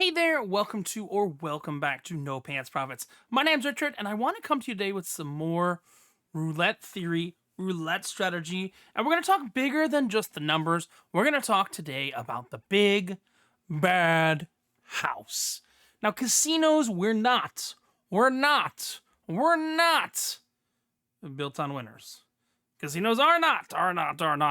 Hey there, welcome to or welcome back to No Pants Profits. My name's Richard, and I want to come to you today with some more roulette theory, roulette strategy, and we're going to talk bigger than just the numbers. We're going to talk today about the big, bad house. Now, casinos, we're not built on winners. Casinos are not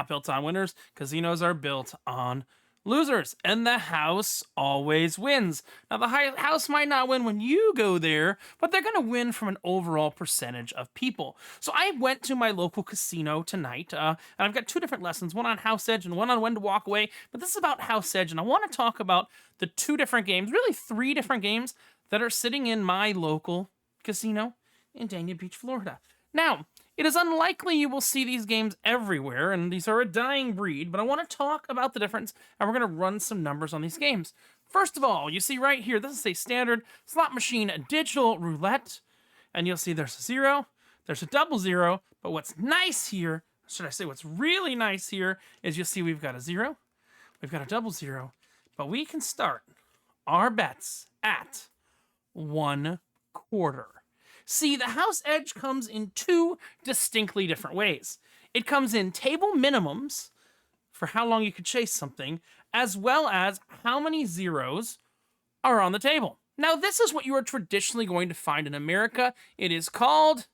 built on winners. Casinos are built on losers, and the house always wins. Now, the house might not win when you go there, but they're going to win from an overall percentage of people. So I went to my local casino tonight, and I've got two different lessons, one on house edge and one on when to walk away, but this is about house edge, and I want to talk about the two different games, really three different games that are sitting in my local casino in Dania Beach, Florida. Now, it is unlikely you will see these games everywhere, and these are a dying breed, but I want to talk about the difference, and we're going to run some numbers on these games. First of all, you see right here, this is a standard slot machine digital roulette, and you'll see there's a zero, there's a double zero, but what's nice here, should I say what's really nice here, is you'll see we've got a zero, we've got a double zero, but we can start our bets at 1/4. See, the house edge comes in two distinctly different ways. It comes in table minimums for how long you could chase something, as well as how many zeros are on the table. Now, this is what you are traditionally going to find in America. It is called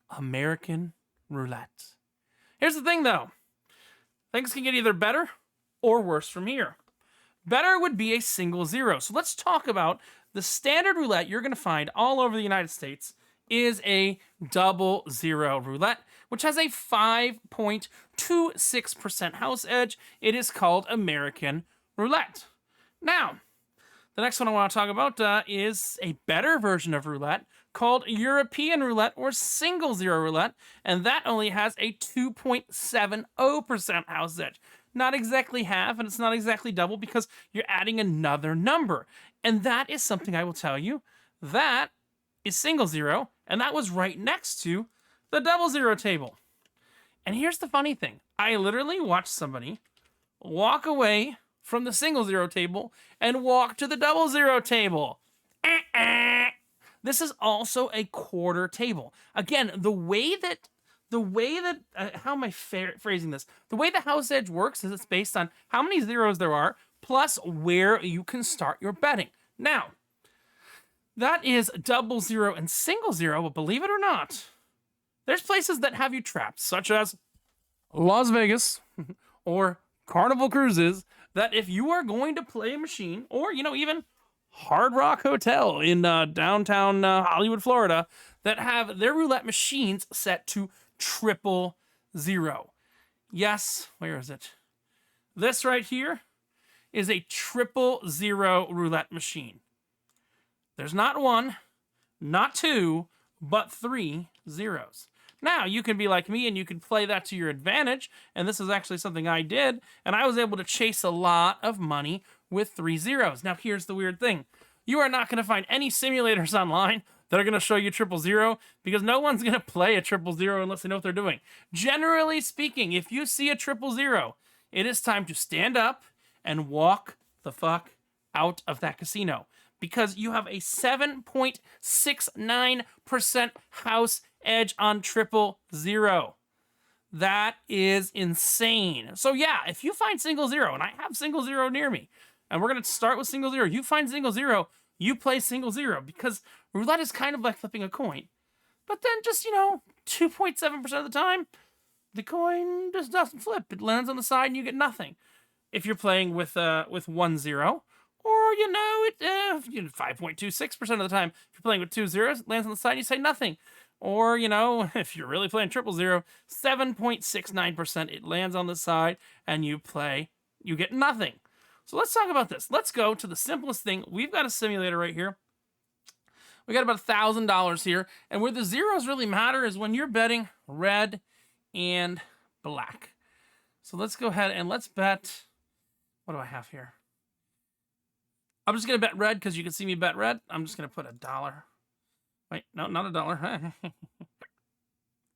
American roulette. Here's the thing, though. Things can get either better or worse from here. Better would be a single zero. So let's talk about the standard roulette you're going to find all over the United States is a double zero roulette, which has a 5.26% house edge. It is called American roulette. Now, the next one I want to talk about is a better version of roulette called European roulette or single zero roulette, and that only has a 2.70% house edge. Not exactly half, and it's not exactly double because you're adding another number. And that is something I will tell you. That is single zero, and that was right next to the double zero table. And here's the funny thing. I literally watched somebody walk away from the single zero table and walk to the double zero table. This is also a quarter table. Again, the way that how am I phrasing this? The way the house edge works is it's based on how many zeros there are plus where you can start your betting. Now, that is double zero and single zero, but believe it or not, there's places that have you trapped, such as Las Vegas or Carnival Cruises, that if you are going to play a machine, or, even Hard Rock Hotel in downtown Hollywood, Florida, that have their roulette machines set to 000. Yes, where is it? This right here is a 000 roulette machine. There's not one, not two, but 3 zeros. Now, you can be like me and you can play that to your advantage, and this is actually something I did, and I was able to chase a lot of money with 3 zeros. Now, here's the weird thing. You are not going to find any simulators online that are going to show you 000 because no one's going to play a 000 unless they know what they're doing. Generally speaking, if you see a 000, it is time to stand up and walk the fuck out of that casino because you have a 7.69% house edge on 000. That is insane. So yeah, if you find single zero, and I have single zero near me, and we're going to start with single zero, you find single zero, you play single zero because roulette is kind of like flipping a coin. But then just, 2.7% of the time, the coin just doesn't flip. It lands on the side and you get nothing. If you're playing with 1 0, or, 5.26% of the time, if you're playing with 2 zeros, it lands on the side and you say nothing. Or, if you're really playing 000, 7.69%, it lands on the side and you get nothing. So let's talk about this. Let's go to the simplest thing. We've got a simulator right here. We got about $1,000 here. And where the zeros really matter is when you're betting red and black. So let's go ahead and let's bet. What do I have here? I'm just going to bet red because you can see me bet red. I'm just going to put $1. Wait, no, not $1.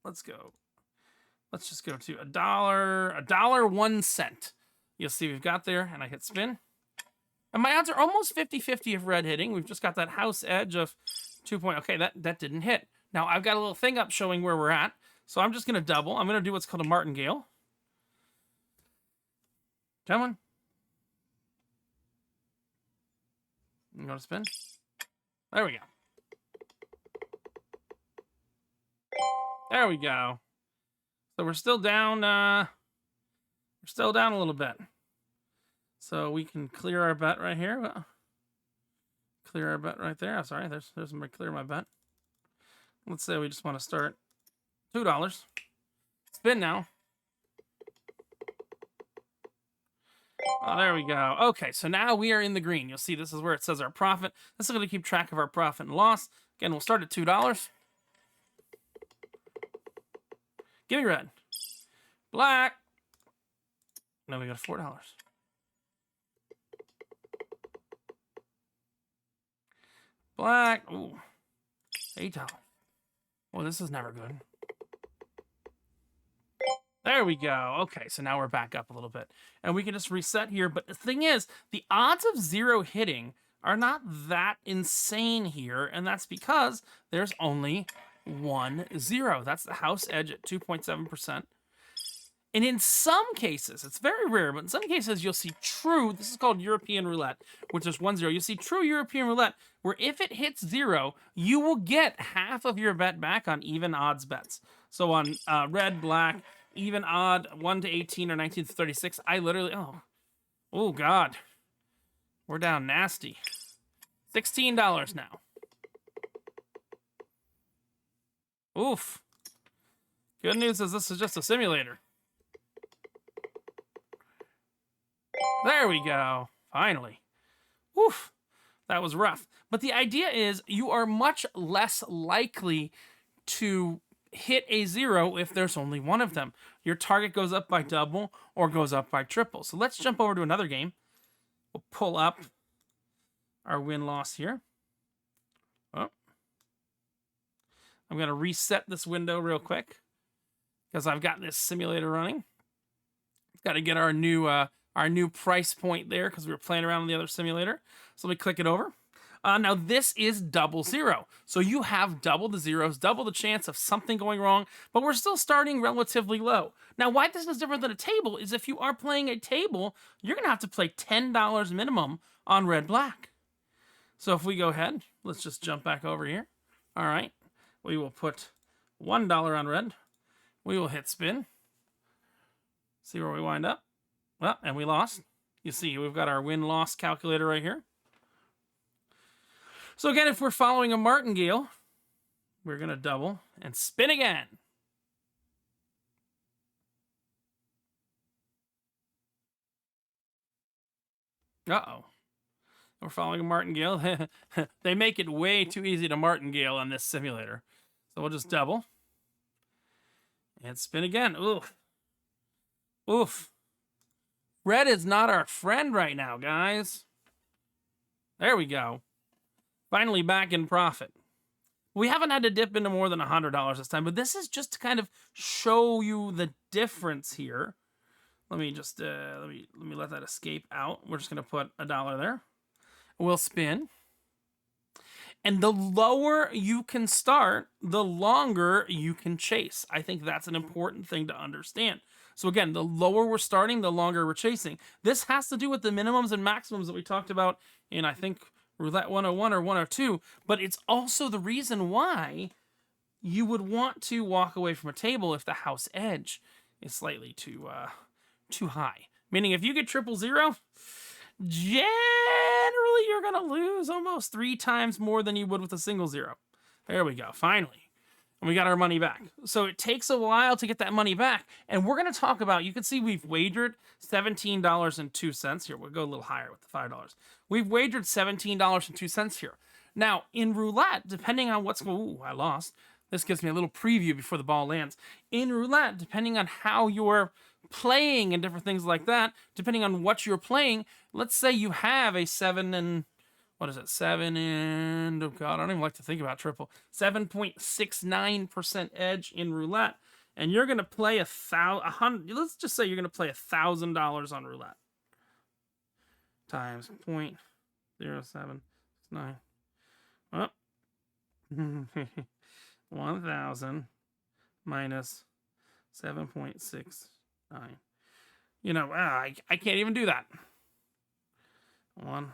Let's go. Let's just go to $1, $1.01. You'll see we've got there, and I hit spin. And my odds are almost 50-50 of red hitting. We've just got that house edge of 2 point. Okay, that didn't hit. Now, I've got a little thing up showing where we're at. So I'm just going to double. I'm going to do what's called a martingale. Come on. You want to spin? There we go. There we go. So we're still down. We're still down a little bit. So we can clear our bet right here. Well, clear our bet right there. I'm sorry. There's somebody clear my bet. Let's say we just want to start $2. Spin now. Oh, there we go. Okay, so now we are in the green. You'll see this is where it says our profit. This is going to keep track of our profit and loss. Again, we'll start at $2. Give me red. Black. Now we got $4. Black. Ooh. $8. Well, this is never good. There we go. Okay, so now we're back up a little bit. And we can just reset here. But the thing is, the odds of 0 hitting are not that insane here. And that's because there's only 1 0. That's the house edge at 2.7%. And in some cases, it's very rare, but in some cases you'll see true, this is called European roulette, which is 1 0. You'll see true European roulette, where if it hits 0, you will get half of your bet back on even odds bets. So on red, black, even odd, 1 to 18 or 19 to 36, I literally, oh God, we're down nasty. $16 now. Oof. Good news is this is just a simulator. There we go. Finally. Oof. That was rough. But the idea is you are much less likely to hit a 0 if there's only one of them. Your target goes up by double or goes up by triple. So let's jump over to another game. We'll pull up our win-loss here. Oh. I'm going to reset this window real quick because I've got this simulator running. Got to get our new price point there because we were playing around on the other simulator. So let me click it over. Now this is 00. So you have double the zeros, double the chance of something going wrong, but we're still starting relatively low. Now why this is different than a table is if you are playing a table, you're going to have to play $10 minimum on red black. So if we go ahead, let's just jump back over here. All right, we will put $1 on red. We will hit spin. See where we wind up. Well, and we lost. You see, we've got our win-loss calculator right here. So again, if we're following a martingale, we're going to double and spin again. Uh-oh. We're following a martingale. They make it way too easy to martingale on this simulator. So we'll just double. And spin again. Oof. Oof. Red is not our friend right now, guys. There we go. Finally back in profit. We haven't had to dip into more than $100 this time, but this is just to kind of show you the difference here. Let me just let me let that escape out. We're just gonna put $1 there. We'll spin. And the lower you can start, the longer you can chase. I think that's an important thing to understand. So again, the lower we're starting, the longer we're chasing. This has to do with the minimums and maximums that we talked about in, I think, Roulette 101 or 102, but it's also the reason why you would want to walk away from a table if the house edge is slightly too high. Meaning if you get 000, generally you're going to lose almost 3 times more than you would with a single 0. There we go, finally. And we got our money back. So it takes a while to get that money back. And we're going to talk about, you can see we've wagered $17.02 here. We'll go a little higher with the $5. We've wagered $17.02 here. Now, in roulette, depending on what's, ooh, I lost. This gives me a little preview before the ball lands. In roulette, depending on how you're playing and different things like that, depending on what you're playing, let's say you have a 7 and, what is it? 7 and, oh God, I don't even like to think about triple. 7.69% edge in roulette. And you're going to play let's just say you're going to play $1,000 on roulette. Times 0.69%. 0, 7, 9. Well, 1,000 minus 7.69. You know, I can't even do that. 1.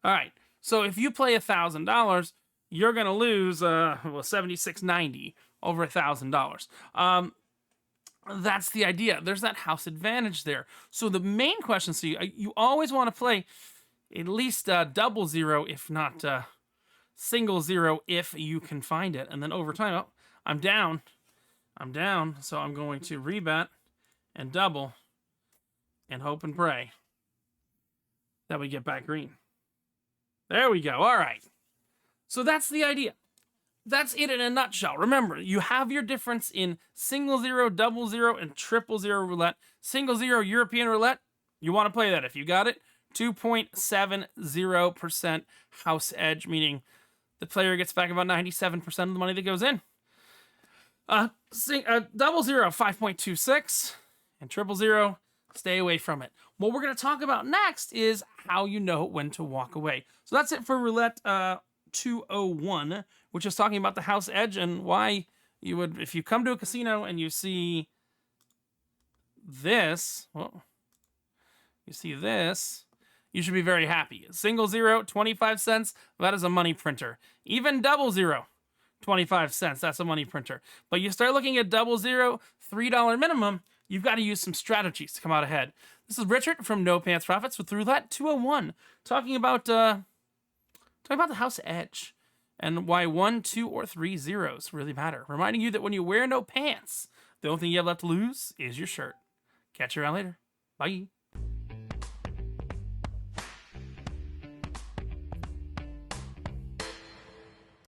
All right. So if you play $1,000, you're gonna lose 76.90 over $1,000. That's the idea. There's that house advantage there. So the main question, so you always want to play at least double zero, if not single zero, if you can find it. And then over time, oh, I'm down. So I'm going to rebet and double and hope and pray that we get back green. There we go. All right. So that's the idea. That's it in a nutshell. Remember, you have your difference in single zero, double zero, and triple zero roulette. Single zero European roulette, you want to play that if you got it. 2.70% house edge, meaning the player gets back about 97% of the money that goes in. Double zero, 5.26, and triple zero, stay away from it. What we're going to talk about next is how you know when to walk away. So that's it for roulette 201, which is talking about the house edge and why you would, if you come to a casino and you see this, you should be very happy. Single zero, 25 cents, that is a money printer. Even double zero, 25 cents, that's a money printer. But you start looking at double zero, $3 minimum, you've got to use some strategies to come out ahead. This is Richard from No Pants Profits with Roulette 201, talking about the house edge and why 1, 2, or 3 zeros really matter. Reminding you that when you wear no pants, the only thing you have left to lose is your shirt. Catch you around later. Bye.